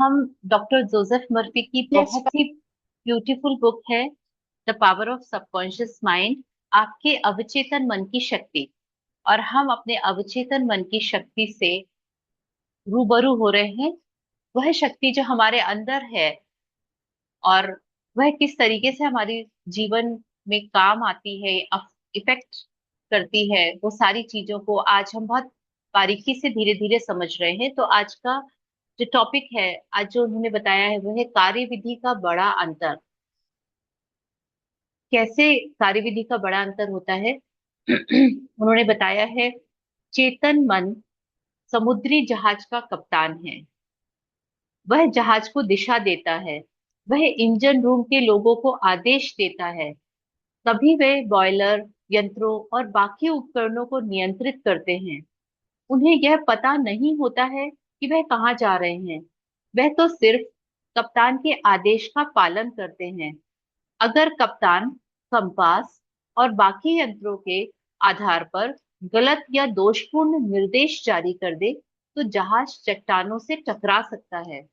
हम doctor Joseph Murphy की yes. बहुत ही ब्यूटीफुल बुक है the power of subconscious mind, आपके अवचेतन मन की शक्ति। और हम अपने अवचेतन मन की शक्ति से रूबरू हो रहे हैं। वह शक्ति जो हमारे अंदर है और वह किस तरीके से हमारी जीवन में काम आती है, इफेक्ट करती है, वो सारी चीजों को आज हम बहुत बारीकी से धीरे धीरे समझ रहे हैं। तो आज का जो टॉपिक है, आज जो उन्होंने बताया है, वह है कार्यविधि का बड़ा अंतर। कैसे कार्यविधि का बड़ा अंतर होता है? उन्होंने बताया है, चेतन मन समुद्री जहाज का कप्तान है। वह जहाज को दिशा देता है। वह इंजन रूम के लोगों को आदेश देता है। तभी वे बॉयलर, यंत्रों और बाकी उपकरणों को नियंत्रित करते हैं। उन्हें यह पता नहीं होता है कि वह कहाँ जा रहे हैं। वह तो सिर्फ कप्तान के आदेश का पालन करते हैं। अगर कप्तान कंपास और बाकी यंत्रों के आधार पर गलत या दोषपूर्ण निर्देश जारी कर दे, तो जहाज चट्टानों से टकरा सकता है।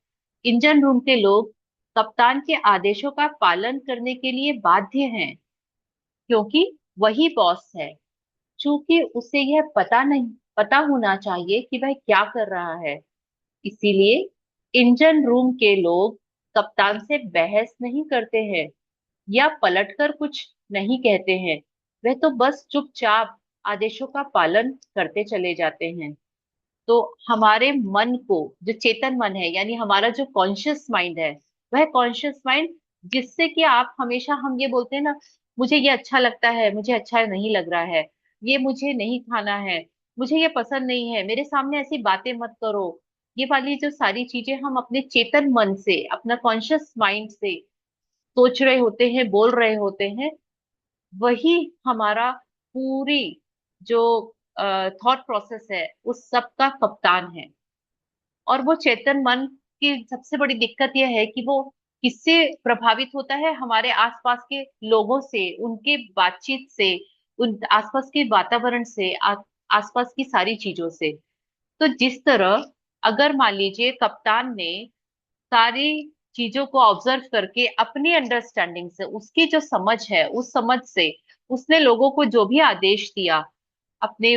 इंजन रूम के लोग कप्तान के आदेशों का पालन करने के लिए बाध्य हैं, क्योंकि वही बॉस है। चूंकि उसे यह पता होना चाहिए कि वह क्या कर रहा है, इसीलिए इंजन रूम के लोग कप्तान से बहस नहीं करते हैं या पलटकर कुछ नहीं कहते हैं। वह तो बस चुपचाप आदेशों का पालन करते चले जाते हैं। तो हमारे मन को, जो चेतन मन है, यानी हमारा जो कॉन्शियस माइंड है, वह कॉन्शियस माइंड जिससे कि आप हमेशा, हम ये बोलते हैं ना, मुझे ये अच्छा लगता है, मुझे अच्छा नहीं लग रहा है, ये मुझे नहीं खाना है, मुझे ये पसंद नहीं है, मेरे सामने ऐसी बातें मत करो। ये वाली जो सारी चीजें हम अपने चेतन मन से, अपना कॉन्शियस माइंड से सोच रहे होते हैं, बोल रहे होते हैं, वही हमारा पूरी जो थॉट प्रोसेस है उस सब का कप्तान है। और वो चेतन मन की सबसे बड़ी दिक्कत यह है कि वो किससे प्रभावित होता है? हमारे आसपास के लोगों से, उनके बातचीत से, उन आसपास के वातावरण से, आसपास की सारी चीजों से। तो जिस तरह, अगर मान लीजिए कप्तान ने सारी चीजों को ऑब्जर्व करके अपनी अंडरस्टैंडिंग से, उसकी जो समझ है उस समझ से उसने लोगों को जो भी आदेश दिया, अपने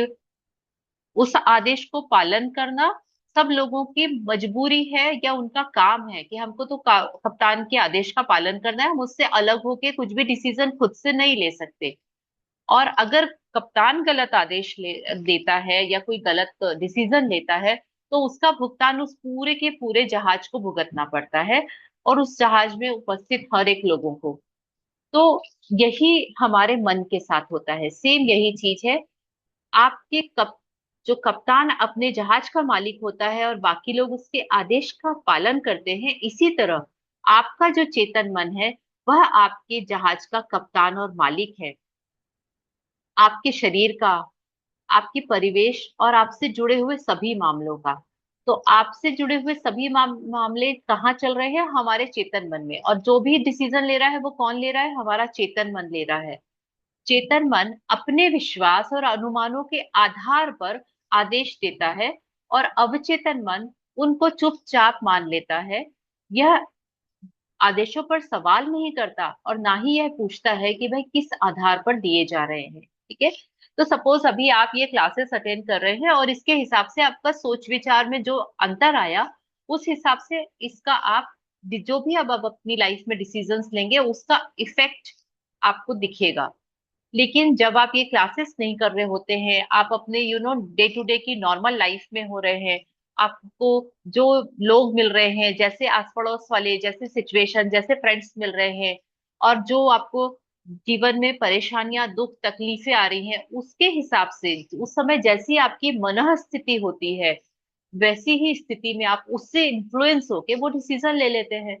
उस आदेश को पालन करना सब लोगों की मजबूरी है या उनका काम है कि हमको तो कप्तान के आदेश का पालन करना है, हम उससे अलग होके कुछ भी डिसीजन खुद से नहीं ले सकते। और अगर कप्तान गलत आदेश देता है या कोई गलत डिसीजन लेता है, तो उसका भुगतान उस पूरे के पूरे जहाज को भुगतना पड़ता है, और उस जहाज में उपस्थित हर एक लोगों को। तो यही हमारे मन के साथ होता है, सेम यही चीज है। आपके जो कप्तान अपने जहाज का मालिक होता है और बाकी लोग उसके आदेश का पालन करते हैं, इसी तरह आपका जो चेतन मन है, वह आपके जहाज का कप्तान और मालिक है। आपके शरीर का, आपके परिवेश और आपसे जुड़े हुए सभी मामलों का। तो आपसे जुड़े हुए सभी मामले कहाँ चल रहे हैं? हमारे चेतन मन में। और जो भी डिसीजन ले रहा है वो कौन ले रहा है? हमारा चेतन मन ले रहा है। चेतन मन अपने विश्वास और अनुमानों के आधार पर आदेश देता है, और अवचेतन मन उनको चुपचाप मान लेता है। यह आदेशों पर सवाल नहीं करता और ना ही यह पूछता है कि भाई किस आधार पर दिए जा रहे हैं। ठीक है। तो सपोज अभी आप ये क्लासेस अटेंड कर रहे हैं और इसके हिसाब से आपका सोच विचार में जो अंतर आया, उस हिसाब से इसका आप जो भी अब आप अपनी लाइफ में डिसीजंस लेंगे, उसका इफेक्ट आपको दिखेगा। लेकिन जब आप ये क्लासेस नहीं कर रहे होते हैं, आप अपने डे टू डे की नॉर्मल लाइफ में हो रहे हैं, आपको जो लोग मिल रहे हैं, जैसे आस पड़ोस वाले, जैसे सिचुएशन, जैसे फ्रेंड्स मिल रहे हैं, और जो आपको जीवन में परेशानियां, दुख, तकलीफें आ रही हैं, उसके हिसाब से उस समय जैसी आपकी मनः स्थिति होती है, वैसी ही स्थिति में आप उससे इन्फ्लुएंस होके वो डिसीजन ले लेते हैं।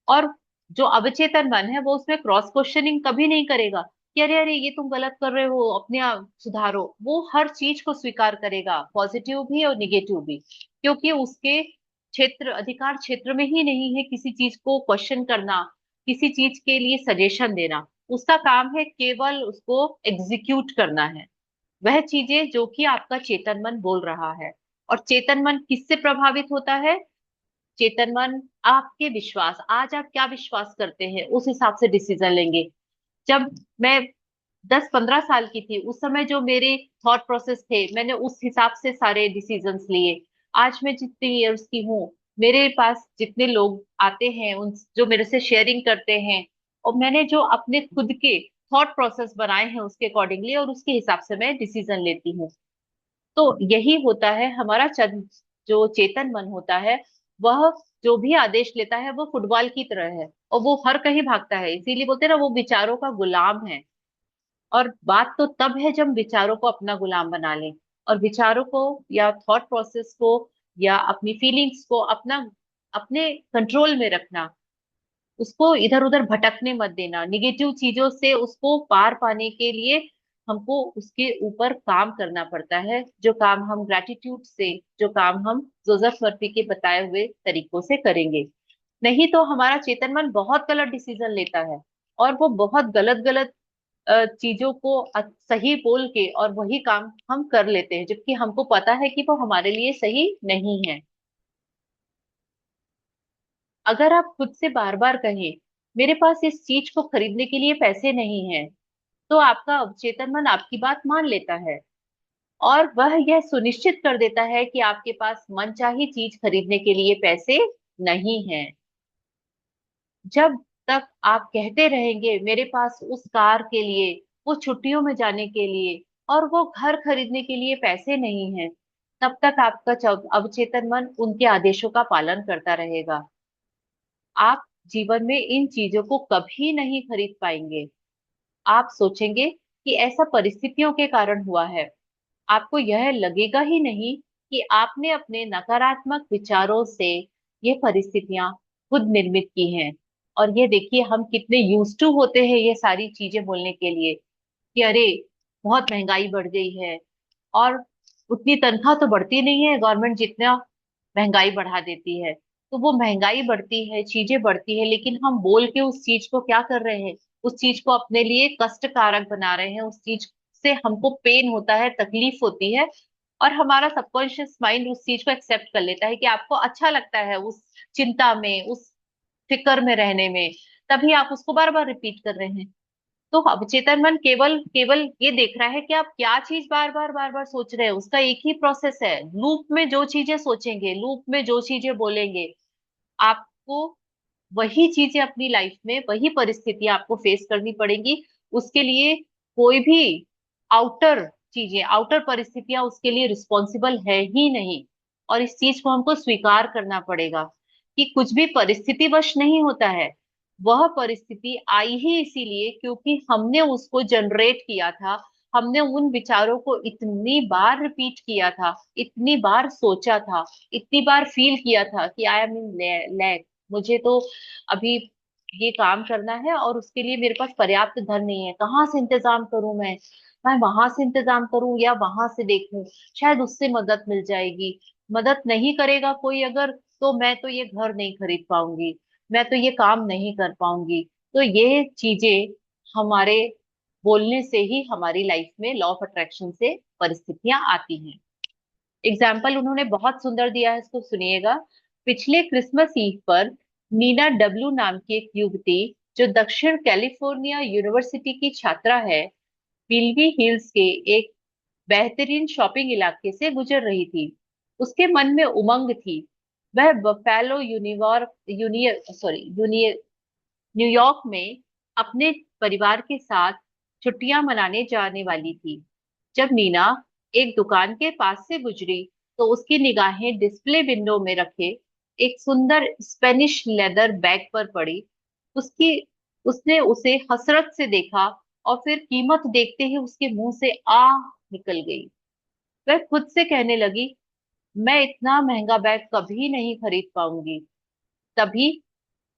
और जो अवचेतन मन है वो उसमें क्रॉस क्वेश्चनिंग कभी नहीं करेगा कि अरे अरे ये तुम गलत कर रहे हो, अपने आप सुधारो। वो हर चीज को स्वीकार करेगा, पॉजिटिव भी और निगेटिव भी, क्योंकि उसके क्षेत्र, अधिकार क्षेत्र में ही नहीं है किसी चीज को क्वेश्चन करना, किसी चीज के लिए सजेशन देना। उसका काम है केवल उसको एग्जीक्यूट करना है, वह चीजें जो कि आपका चेतन मन बोल रहा है। और चेतन मन किससे प्रभावित होता है? चेतन मन आपके विश्वास, आज आप क्या विश्वास करते हैं उस हिसाब से डिसीजन लेंगे। जब मैं 10-15 साल की थी, उस समय जो मेरे थॉट प्रोसेस थे, मैंने उस हिसाब से सारे डिसीजंस लिए। आज मैं जितनी इयर्स की हूँ, मेरे पास जितने लोग आते हैं, उन जो मेरे से शेयरिंग करते हैं, और मैंने जो अपने खुद के थॉट प्रोसेस बनाए हैं उसके अकॉर्डिंगली, और उसके हिसाब से मैं डिसीजन लेती हूँ। तो यही होता है हमारा जो चेतन मन होता है, वह जो भी आदेश लेता है वो फुटबॉल की तरह है, और वो हर कहीं भागता है। इसीलिए बोलते हैं ना, वो विचारों का गुलाम है। और बात तो तब है जब विचारों को अपना गुलाम बना लें, और विचारों को या थॉट प्रोसेस को या अपनी फीलिंग्स को अपना अपने कंट्रोल में रखना, उसको इधर उधर भटकने मत देना। निगेटिव चीजों से उसको पार पाने के लिए हमको उसके ऊपर काम करना पड़ता है, जो काम हम ग्रेटिट्यूड से, जो काम हम जोसेफ मर्फी के बताए हुए तरीकों से करेंगे। नहीं तो हमारा चेतन मन बहुत गलत डिसीजन लेता है, और वो बहुत गलत गलत चीजों को सही बोल के और वही काम हम कर लेते हैं, जबकि हमको पता है कि वो हमारे लिए सही नहीं है। अगर आप खुद से बार बार कहें, मेरे पास इस चीज को खरीदने के लिए पैसे नहीं है, तो आपका अवचेतन मन आपकी बात मान लेता है, और वह यह सुनिश्चित कर देता है कि आपके पास मनचाही चीज खरीदने के लिए पैसे नहीं है। जब तक आप कहते रहेंगे मेरे पास उस कार के लिए, वो छुट्टियों में जाने के लिए, और वो घर खरीदने के लिए पैसे नहीं है, तब तक आपका अवचेतन मन उनके आदेशों का पालन करता रहेगा। आप जीवन में इन चीजों को कभी नहीं खरीद पाएंगे। आप सोचेंगे कि ऐसा परिस्थितियों के कारण हुआ है। आपको यह लगेगा ही नहीं कि आपने अपने नकारात्मक विचारों से ये परिस्थितियां खुद निर्मित की हैं। और ये देखिए, हम कितने यूज टू होते हैं ये सारी चीजें बोलने के लिए, कि अरे बहुत महंगाई बढ़ गई है, और उतनी तनख्वाह तो बढ़ती नहीं है, गवर्नमेंट जितना महंगाई बढ़ा देती है। तो वो महंगाई बढ़ती है, चीजें बढ़ती है, लेकिन हम बोल के उस चीज को क्या कर रहे हैं, उस चीज को अपने लिए कष्टकारक बना रहे हैं। उस चीज से हमको पेन होता है, तकलीफ होती है, और हमारा सबकॉन्शियस माइंड उस चीज को एक्सेप्ट कर लेता है कि आपको अच्छा लगता है उस चिंता में, उस फिक्र में रहने में, तभी आप उसको बार बार रिपीट कर रहे हैं। तो अवचेतन मन केवल केवल ये देख रहा है कि आप क्या चीज बार बार सोच रहे हैं। उसका एक ही प्रोसेस है, लूप में जो चीजें सोचेंगे, लूप में जो चीजें बोलेंगे, आपको वही चीजें अपनी लाइफ में, वही परिस्थितियां आपको फेस करनी पड़ेंगी। उसके लिए कोई भी आउटर चीजें, आउटर परिस्थितियां उसके लिए रिस्पॉन्सिबल है ही नहीं। और इस चीज को हमको स्वीकार करना पड़ेगा कि कुछ भी परिस्थिति वश नहीं होता है। वह परिस्थिति आई ही इसीलिए क्योंकि हमने उसको जनरेट किया था। हमने उन विचारों को इतनी बार रिपीट किया था, इतनी बार सोचा था, इतनी बार फील किया था कि आई एम इन लैक, मुझे तो अभी ये काम करना है और उसके लिए मेरे पास पर्याप्त धन नहीं है, कहाँ से इंतजाम करूं मैं वहां से इंतजाम करूं या वहां से देखूं, शायद उससे मदद मिल जाएगी। मदद नहीं करेगा कोई अगर, तो मैं तो ये घर नहीं खरीद पाऊंगी, मैं तो ये काम नहीं कर पाऊंगी। तो ये चीजें हमारे बोलने से ही हमारी लाइफ में लॉ ऑफ अट्रैक्शन से परिस्थितियां आती हैं। एग्जाम्पल उन्होंने बहुत सुंदर दिया है, इसको सुनिएगा। पिछले क्रिसमस ईव पर नीना डब्ल्यू नाम की एक युवती, जो दक्षिण कैलिफोर्निया यूनिवर्सिटी की छात्रा है, बिल्वी हिल्स के एक बेहतरीन शॉपिंग इलाके से गुजर रही थी। उसके मन में उमंग थी। वह बफेलो यूनिवॉर्क यूनियर सॉरी यूनियर न्यूयॉर्क में अपने परिवार के साथ छुट्टियां मनाने जाने वाली थी। जब नीना एक दुकान के पास से गुजरी, तो उसकी निगाहें डिस्प्ले विंडो में रखे एक सुंदर स्पेनिश लेदर बैग पर पड़ी। उसकी उसने उसे हसरत से देखा, और फिर कीमत देखते ही उसके मुंह से आह निकल गई। वह खुद से कहने लगी, मैं इतना महंगा बैग कभी नहीं खरीद पाऊंगी। तभी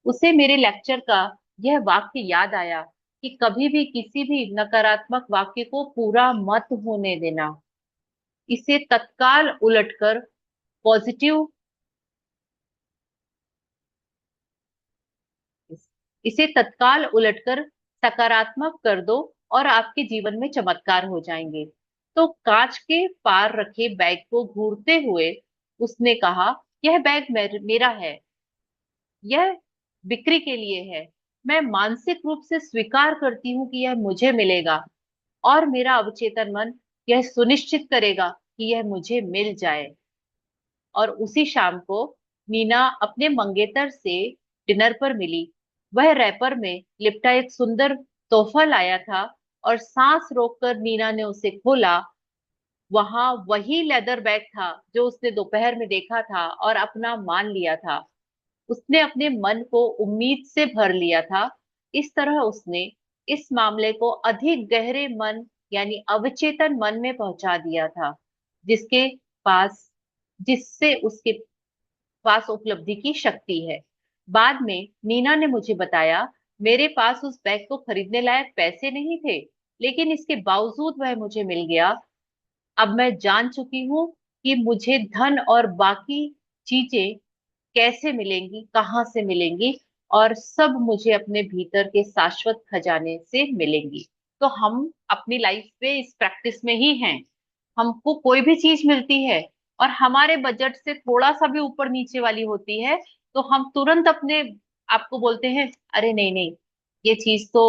उसे मेरे लेक्चर का यह वाक्य याद आया कि कभी भी किसी भी नकारात्मक वाक्य को पूरा मत होने देना। इसे तत्काल उलटकर पॉजिटिव इसे तत्काल उलटकर सकारात्मक कर दो, और आपके जीवन में चमत्कार हो जाएंगे। तो कांच के पार रखे बैग को घूरते हुए उसने कहा, यह बैग मेरा है, यह बिक्री के लिए है। मैं मानसिक रूप से स्वीकार करती हूँ कि यह मुझे मिलेगा, और मेरा अवचेतन मन यह सुनिश्चित करेगा कि यह मुझे मिल जाए। और उसी शाम को मीना अपने मंगेतर से डिनर पर मिली। वह रैपर में लिपटा एक सुंदर तोहफा लाया था, और सांस रोककर मीना ने उसे खोला। वहां वही लेदर बैग था जो उसने दोपहर में देखा था और अपना मान लिया था। उसने अपने मन को उम्मीद से भर लिया था। इस तरह उसने इस मामले को अधिक गहरे मन, यानी अवचेतन मन में पहुंचा दिया था, जिसके पास जिससे उसके पास उपलब्धि की शक्ति है। बाद में मीना ने मुझे बताया, मेरे पास उस बैग को खरीदने लायक पैसे नहीं थे, लेकिन इसके बावजूद वह मुझे मिल गया। अब मैं जान चुकी हूँ कि मुझे धन और बाकी चीजें कैसे मिलेंगी, कहाँ से मिलेंगी, और सब मुझे अपने भीतर के शाश्वत खजाने से मिलेंगी। तो हम अपनी लाइफ पे इस प्रैक्टिस में ही हैं। हमको कोई भी चीज मिलती है और हमारे बजट से थोड़ा सा भी ऊपर नीचे वाली होती है, तो हम तुरंत अपने आपको बोलते हैं, अरे नहीं नहीं, ये चीज तो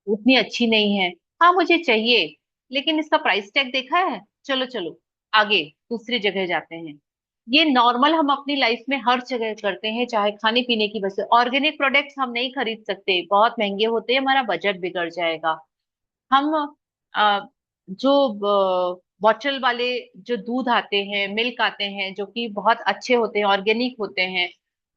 उतनी अच्छी नहीं है। हाँ मुझे चाहिए, लेकिन इसका प्राइस टैग देखा है, चलो चलो आगे दूसरी जगह जाते हैं। ये नॉर्मल हम अपनी लाइफ में हर जगह करते हैं, चाहे खाने पीने की वस्तु। ऑर्गेनिक प्रोडक्ट्स हम नहीं खरीद सकते, बहुत महंगे होते हैं, हमारा बजट बिगड़ जाएगा। हम जो बॉटल वाले जो दूध आते हैं, मिल्क आते हैं, जो कि बहुत अच्छे होते हैं, ऑर्गेनिक होते हैं,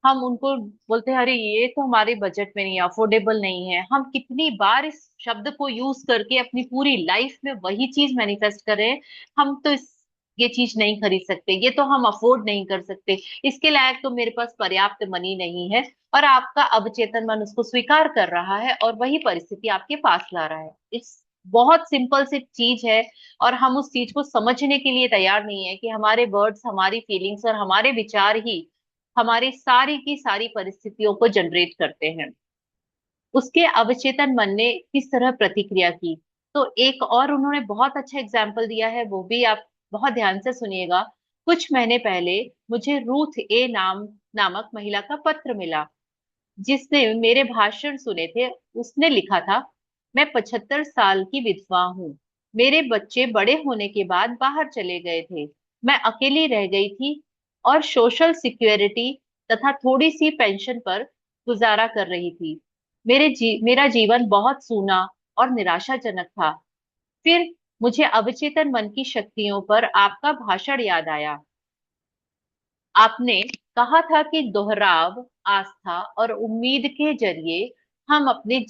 हम उनको बोलते हैं अरे ये तो हमारे बजट में नहीं है, अफोर्डेबल नहीं है। हम कितनी बार इस शब्द को यूज करके अपनी पूरी लाइफ में वही चीज मैनिफेस्ट कर रहे हैं। हम तो इस ये चीज नहीं खरीद सकते, ये तो हम अफोर्ड नहीं कर सकते, इसके लायक तो मेरे पास पर्याप्त मनी नहीं है। और आपका अवचेतन मन उसको स्वीकार कर रहा है और वही परिस्थिति आपके पास ला रहा है। इस बहुत सिंपल सी चीज है, और हम उस चीज को समझने के लिए तैयार नहीं है कि हमारे वर्ड्स, हमारी फीलिंग्स और हमारे विचार ही हमारी सारी की सारी परिस्थितियों को जनरेट करते हैं। उसके अवचेतन मन ने किस तरह प्रतिक्रिया की, तो एक और उन्होंने बहुत अच्छा एग्जाम्पल दिया है, वो भी आप बहुत ध्यान से सुनिएगा। कुछ महीने पहले मुझे रूथ ए नामक महिला का पत्र मिला, जिसने मेरे भाषण सुने थे। उसने लिखा था, मैं 75 साल की विधवा हूँ। मेरे बच्चे बड़े होने के बाद बाहर चले गए थे। मैं अकेली रह गई थी और सोशल सिक्योरिटी तथा थोड़ी सी पेंशन पर गुजारा कर रही थी। मेरा जीवन बहुत सूना और निराशाजनक था। फिर मुझे अवचेतन मन की शक्तियों पर आपका भाषण याद आया। आपने कहा था कि दोहराव, आस्था और उम्मीद के जरिए हम अपने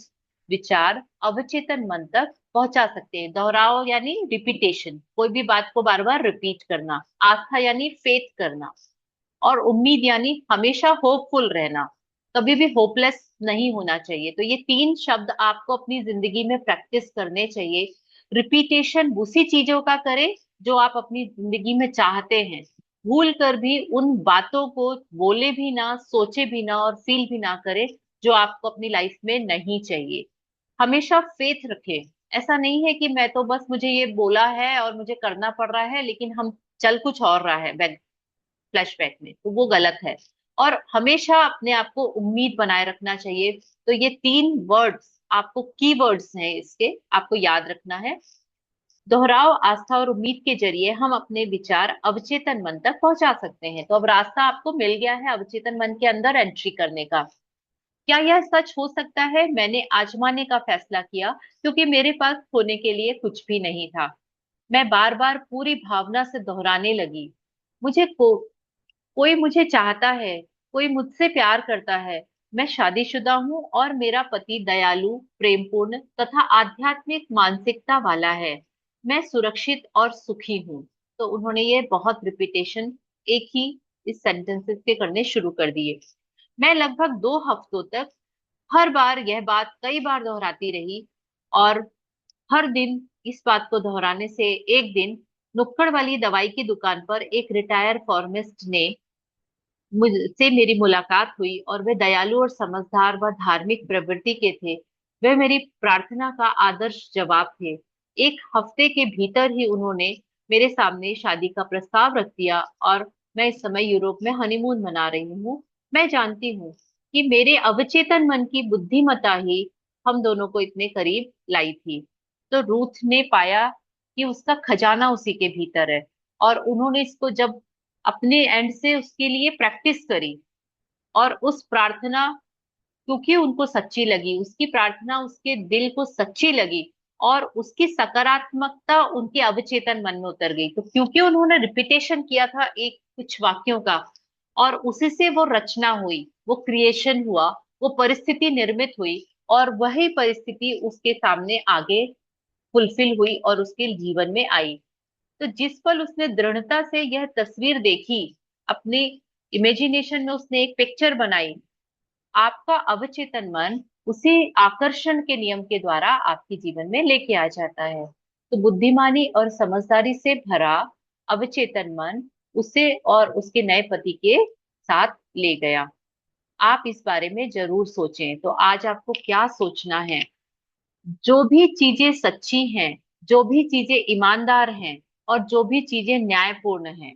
विचार अवचेतन मन तक पहुंचा सकते हैं। दोहराव यानी रिपीटेशन, कोई भी बात को बार बार रिपीट करना। आस्था यानी फेथ करना। और उम्मीद यानी हमेशा होपफुल रहना, कभी भी होपलेस नहीं होना चाहिए। तो ये तीन शब्द आपको अपनी जिंदगी में प्रैक्टिस करने चाहिए। रिपीटेशन उसी चीजों का करें जो आप अपनी जिंदगी में चाहते हैं। भूल कर भी उन बातों को बोले भी ना, सोचे भी ना और फील भी ना करें जो आपको अपनी लाइफ में नहीं चाहिए। हमेशा फेथ रखें। ऐसा नहीं है कि मैं तो बस, मुझे ये बोला है और मुझे करना पड़ रहा है, लेकिन हम चल कुछ और रहा है फ्लैशबैक में, तो वो गलत है। और हमेशा अपने आप को उम्मीद बनाए रखना चाहिए। तो ये तीन वर्ड्स आपको की वर्ड्स हैं, इसके आपको याद रखना है। दोहराव, आस्था और उम्मीद के जरिए हम अपने विचार अवचेतन मन तक पहुंचा सकते हैं। तो अब रास्ता आपको मिल गया है अवचेतन मन के अंदर एंट्री करने का। क्या यह सच हो सकता है? मैंने आजमाने का फैसला किया, क्योंकि मेरे पास खोने के लिए कुछ भी नहीं था। मैं बार बार पूरी भावना से दोहराने लगी, कोई मुझे चाहता है, कोई मुझसे प्यार करता है। मैं शादीशुदा हूँ और मेरा पति दयालु, प्रेमपूर्ण तथा आध्यात्मिक मानसिकता वाला है। मैं सुरक्षित और सुखी हूँ। तो उन्होंने ये बहुत रिपीटेशन एक ही इस सेंटेंसेस के करने शुरू कर दिए। मैं लगभग 2 हफ्तों तक हर बार यह बात कई बार दोहराती रही, और हर दिन इस बात को दोहराने से एक दिन नुक्कड़ वाली दवाई की दुकान पर एक रिटायर फार्मासिस्ट ने मुझसे मेरी मुलाकात हुई, और वे दयालु और समझदार व धार्मिक प्रवृत्ति के थे। वे मेरी प्रार्थना का आदर्श जवाब थे। 1 हफ्ते के भीतर ही उन्होंने मेरे सामने शादी का प्रस्ताव रख दिया, और मैं इस समय यूरोप में हनीमून मना रही हूँ। मैं जानती हूँ कि मेरे अवचेतन मन की बुद्धिमत्ता ही हम दोनों को इतने करीब लाई थी। तो रूथ ने पाया कि उसका खजाना उसी के भीतर है, और उन्होंने इसको जब अपने एंड से उसके लिए प्रैक्टिस करी, और उस प्रार्थना, क्योंकि उनको सच्ची लगी, उसकी प्रार्थना उसके दिल को सच्ची लगी, और उसकी सकारात्मकता उनके अवचेतन मन में उतर गई। तो क्योंकि उन्होंने रिपीटेशन किया था एक कुछ वाक्यों का, और उसी से वो रचना हुई, वो क्रिएशन हुआ, वो परिस्थिति निर्मित हुई, और वही परिस्थिति उसके सामने आगे फुलफिल हुई और उसके जीवन में आई। तो जिस पल उसने दृढ़ता से यह तस्वीर देखी, अपने इमेजिनेशन में उसने एक पिक्चर बनाई, आपका अवचेतन मन उसी आकर्षण के नियम के द्वारा आपके जीवन में लेके आ जाता है। तो बुद्धिमानी और समझदारी से भरा अवचेतन मन उसे और उसके नए पति के साथ ले गया। आप इस बारे में जरूर सोचें। तो आज आपको क्या सोचना है? जो भी चीजें सच्ची हैं, जो भी चीजें ईमानदार हैं, और जो भी चीजें न्यायपूर्ण हैं,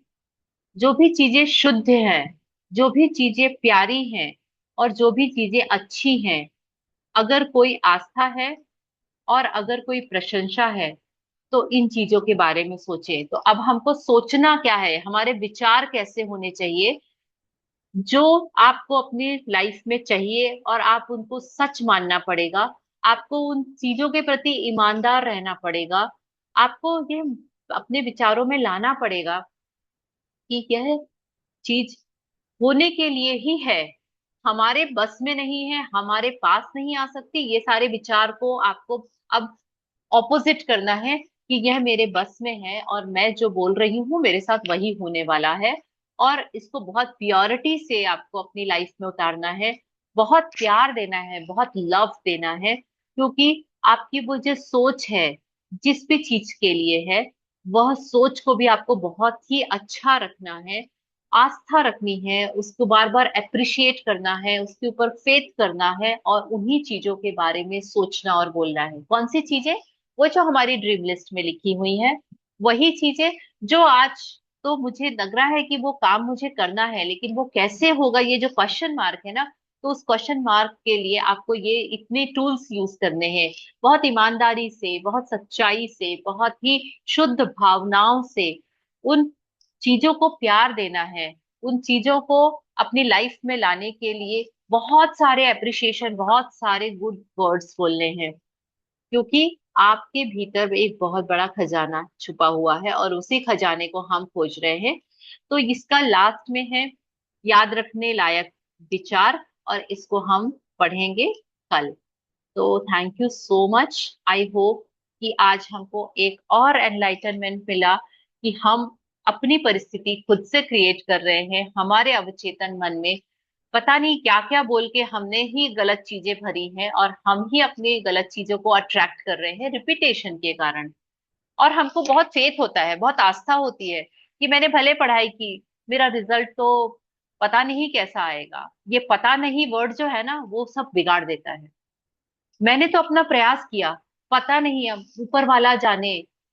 जो भी चीजें शुद्ध हैं, जो भी चीजें प्यारी हैं, और जो भी चीजें अच्छी हैं, अगर कोई आस्था है और अगर कोई प्रशंसा है, तो इन चीजों के बारे में सोचें। तो अब हमको सोचना क्या है, हमारे विचार कैसे होने चाहिए, जो आपको अपनी लाइफ में चाहिए, और आप उनको सच मानना पड़ेगा। आपको उन चीजों के प्रति ईमानदार रहना पड़ेगा। आपको ये अपने विचारों में लाना पड़ेगा कि यह चीज होने के लिए ही है, हमारे बस में नहीं है, हमारे पास नहीं आ सकती। ये सारे विचार को आपको अब ऑपोजिट करना है कि यह मेरे बस में है, और मैं जो बोल रही हूँ मेरे साथ वही होने वाला है। और इसको बहुत प्योरिटी से आपको अपनी लाइफ में उतारना है, बहुत प्यार देना है, बहुत लव देना है, क्योंकि आपकी वो जो सोच है जिस भी चीज के लिए है, वह सोच को भी आपको बहुत ही अच्छा रखना है, आस्था रखनी है, उसको बार बार अप्रिशिएट करना है, उसके ऊपर फेथ करना है, और उन्हीं चीजों के बारे में सोचना और बोलना है। कौन सी चीजें? वो जो हमारी ड्रीम लिस्ट में लिखी हुई है, वही चीजें जो आज तो मुझे लग रहा है कि वो काम मुझे करना है, लेकिन वो कैसे होगा, ये जो क्वेश्चन मार्क है ना, तो उस क्वेश्चन मार्क के लिए आपको ये इतने टूल्स यूज करने हैं। बहुत ईमानदारी से, बहुत सच्चाई से, बहुत ही शुद्ध भावनाओं से उन चीजों को प्यार देना है, उन चीजों को अपनी लाइफ में लाने के लिए बहुत सारे अप्रिशिएशन, बहुत सारे गुड वर्ड्स बोलने हैं, क्योंकि आपके भीतर एक बहुत बड़ा खजाना छुपा हुआ है, और उसी खजाने को हम खोज रहे हैं। तो इसका लास्ट में है याद रखने लायक विचार, और इसको हम पढ़ेंगे कल। तो thank you so much. I hope कि आज हमको एक और एनलाइटनमेंट मिला कि हम अपनी परिस्थिति खुद से क्रिएट कर रहे हैं। हमारे अवचेतन मन में पता नहीं क्या क्या बोल के हमने ही गलत चीजें भरी हैं, और हम ही अपनी गलत चीजों को अट्रैक्ट कर रहे हैं रिपीटेशन के कारण। और हमको बहुत फेथ होता है, बहुत आस्था होती है कि मैंने भले पढ़ाई की, मेरा रिजल्ट तो पता नहीं कैसा आएगा। ये पता नहीं वर्ड जो है ना, वो सब बिगाड़ देता है। मैंने तो अपना प्रयास किया, पता नहीं, अब ऊपर वाला जाने,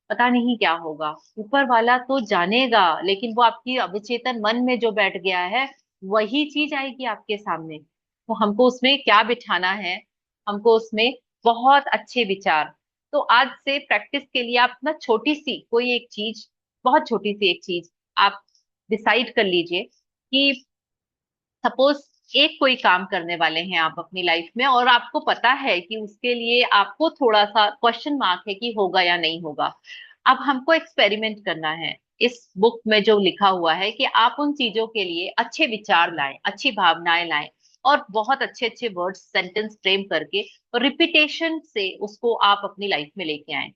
पता नहीं क्या होगा। ऊपर वाला तो जानेगा, लेकिन वो आपकी अवचेतन मन में जो बैठ गया है, वही चीज आएगी आपके सामने। तो हमको उसमें क्या बिठाना है? हमको उसमें बहुत अच्छे विचार। तो आज से प्रैक्टिस के लिए आप ना छोटी सी कोई एक चीज, बहुत छोटी सी एक चीज आप डिसाइड कर लीजिए कि सपोज एक कोई काम करने वाले हैं आप अपनी लाइफ में, और आपको पता है कि उसके लिए आपको थोड़ा सा क्वेश्चन मार्क है कि होगा या नहीं होगा। अब हमको एक्सपेरिमेंट करना है। इस बुक में जो लिखा हुआ है कि आप उन चीजों के लिए अच्छे विचार लाएं, अच्छी भावनाएं लाएं, और बहुत अच्छे अच्छे वर्ड्स सेंटेंस फ्रेम करके और रिपीटेशन से उसको आप अपनी लाइफ में लेके आएं।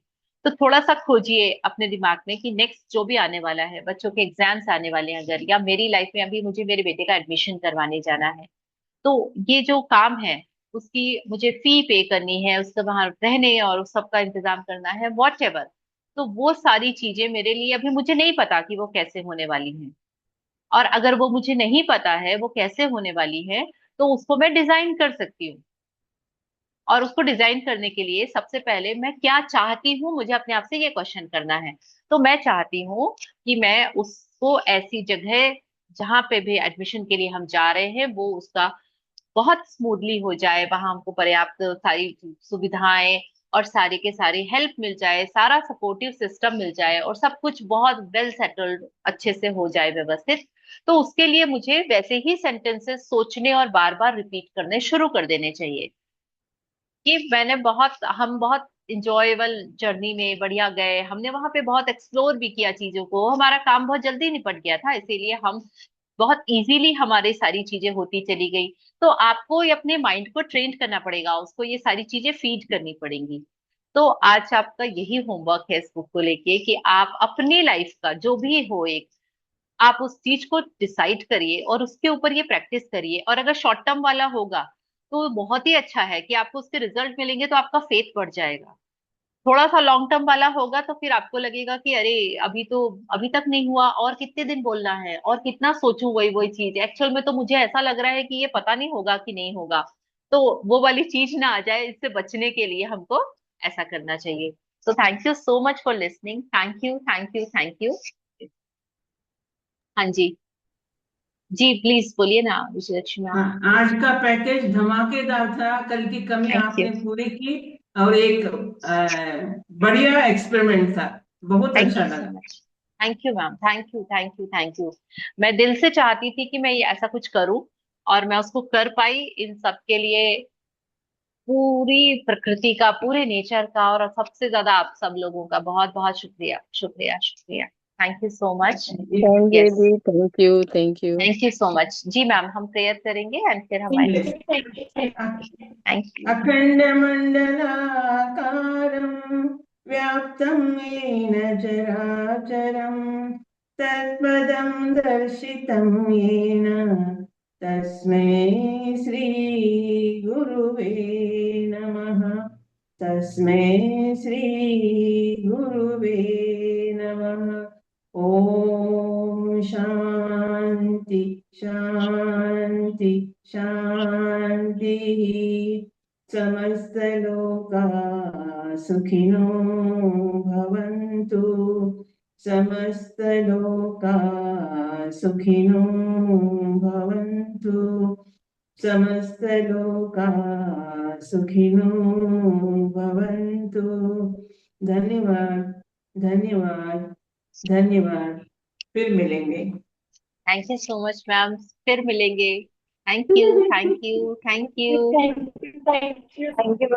तो थोड़ा सा खोजिए अपने दिमाग में कि नेक्स्ट जो भी आने वाला है, बच्चों के एग्जाम्स आने वाले हैं अगर, या मेरी लाइफ में अभी मुझे मेरे बेटे का एडमिशन करवाने जाना है, तो ये जो काम है उसकी मुझे फी पे करनी है, उसका वहां रहने और उस सबका इंतजाम करना है, वॉट एवर। तो वो सारी चीजें मेरे लिए अभी मुझे नहीं पता कि वो कैसे होने वाली हैं। और अगर वो मुझे नहीं पता है वो कैसे होने वाली है, तो उसको मैं डिजाइन कर सकती हूँ। और उसको डिजाइन करने के लिए सबसे पहले मैं क्या चाहती हूँ, मुझे अपने आप से ये क्वेश्चन करना है। तो मैं चाहती हूँ कि मैं उसको ऐसी जगह जहाँ पे भी एडमिशन के लिए हम जा रहे हैं वो उसका बहुत स्मूथली हो जाए, वहां हमको पर्याप्त सारी सुविधाएं और सारी के सारी हेल्प मिल जाए, सारा सपोर्टिव सिस्टम मिल जाए और सब कुछ बहुत वेल सेटल्ड अच्छे से हो जाए, व्यवस्थित। तो उसके लिए मुझे वैसे ही सेंटेंसेस सोचने और बार बार रिपीट करने शुरू कर देने चाहिए कि हम बहुत इंजॉयबल जर्नी में बढ़िया गए, हमने वहां पे बहुत एक्सप्लोर भी किया चीजों को, हमारा काम बहुत जल्दी निपट गया था, इसीलिए हम बहुत इजीली हमारी सारी चीजें होती चली गई। तो आपको ये अपने माइंड को ट्रेन करना पड़ेगा, उसको ये सारी चीजें फीड करनी पड़ेंगी। तो आज आपका यही होमवर्क है इस बुक को लेके कि आप अपनी लाइफ का जो भी हो एक, आप उस चीज को डिसाइड करिए और उसके ऊपर ये प्रैक्टिस करिए। और अगर शॉर्ट टर्म वाला होगा तो बहुत ही अच्छा है कि आपको उसके रिजल्ट मिलेंगे, तो आपका फेथ बढ़ जाएगा। थोड़ा सा लॉन्ग टर्म वाला होगा तो फिर आपको लगेगा कि अरे अभी तो, अभी तक नहीं हुआ, और कितने दिन बोलना है और कितना सोचूं वही वही चीज, एक्चुअल में तो मुझे ऐसा लग रहा है कि ये पता नहीं होगा कि नहीं होगा। तो वो वाली चीज ना आ जाए, इससे बचने के लिए हमको ऐसा करना चाहिए। So thank you so much for listening, thank you thank you thank you. हाँ जी, जी प्लीज बोलिए ना विजयलक्ष्मी मैम। हाँ, आज का पैकेज धमाकेदार था। कल की कमी थैंक यू। आपने पूरी की और एक बढ़िया एक्सपेरिमेंट था। बहुत थैंक अच्छा यू सो लगा। Much. Thank you ma'am, thank you thank you thank you. मैं दिल से चाहती थी कि मैं ये ऐसा कुछ करूं और मैं उसको कर पाई। इन सब के लिए पूरी प्रकृति का, पूरे नेचर का और सबसे ज्यादा आप सब लोगों का बहुत बहुत शुक्रिया शुक्रिया शुक्रिया। Thank you so much. Sanjay yes, जी, thank you, thank you. Thank you so much. जी मैम, हम प्रेयर करेंगे एंड फिर हम Yes. आएंगे। Thank you. अखण्डमण्डलाकारं व्याप्तं येन चराचरं तत्पदं दर्शितं येन तस्मै श्रीगुरुवे नमः। तस्मै श्रीगुरुवे नमः। ॐ शान्ति शान्ति शान्तिः। समस्तलोका सुखिनो भवन्तु। समस्तलोका सुखिनो भवन्तु। समस्तलोका सुखिनो भवन्तु। धन्यवाद, धन्यवाद, धन्यवाद। फिर मिलेंगे। Thank you so much ma'am, फिर मिलेंगे। Thank you thank you thank you. Thank you, thank you, thank you.